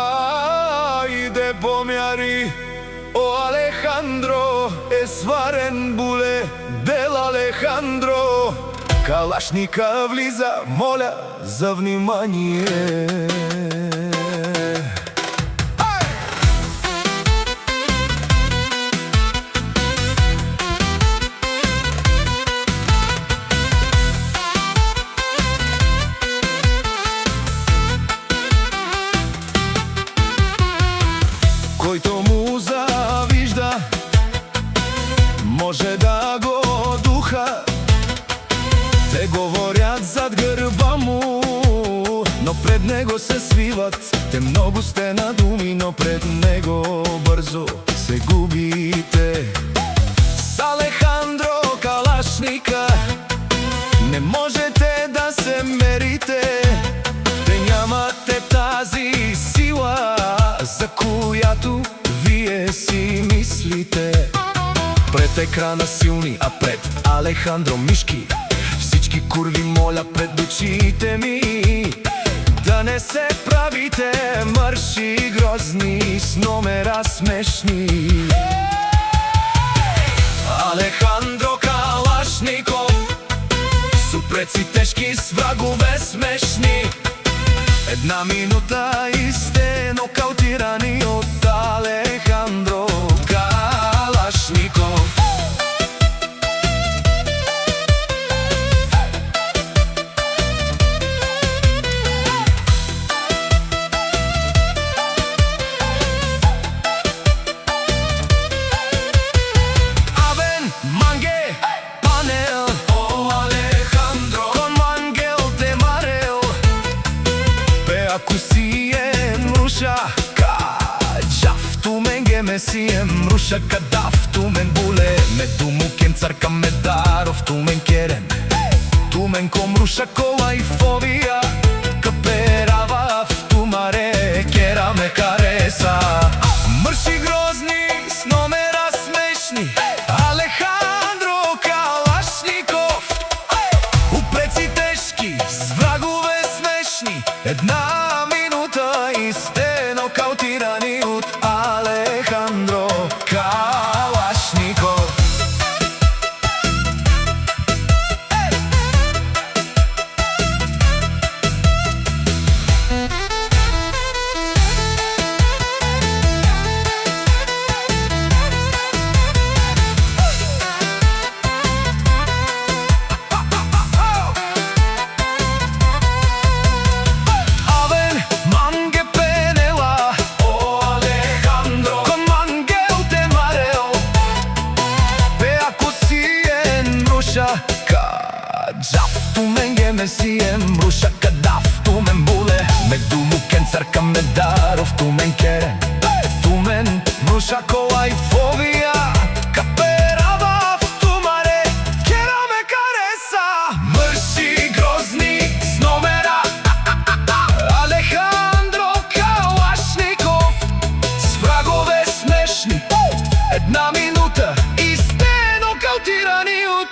Ајде помјари, о Алехандро, е сварен буле, дел Алехандро. Калашника влиза, моля за внимание. Којто му завижда, може да го духа. Те говорят зад грба му, но пред него се свиват. Те многу сте на думи, но пред него брзо се губите. С Алехандро Калашника не можете да се мерите. Те нямате тази сила, за којато вие си мислите. Пред екрана силни, а пред Алехандро мишки. Всички курви моля пред очите ми, да не се правите мрши грозни с номера смешни. Алехандро Калашников, супреци тешки с врагове смешни. Една минута и сте нокаутирани от Алехандро Калашников. Абен, манге, панел, о Алехандро, con mangel te mareo. Ако си мруша, каджафту мен гемеси мруша, кадафту мен буле, ме думу кен царка ме даровту мен керен, ту мен комруша кола и фобија, каперавафту маре, кера ме кареса. Мрши грозни с номера смешни, Алехандро Калашников, упреци тешки с врагове смешни. Една минута и сте нокаутирани от Алехандро Калашников. Каджафту мен гемеси мруша, кадафту мен буле, ме думу кен царка ме даровту мен керен, ту мен мруша кола и фобија, каперавафту маре, кера ме кареса. Мрши грозни с номера, Алехандро Калашников, с врагове смешни. Една минута и сте нокаутирани от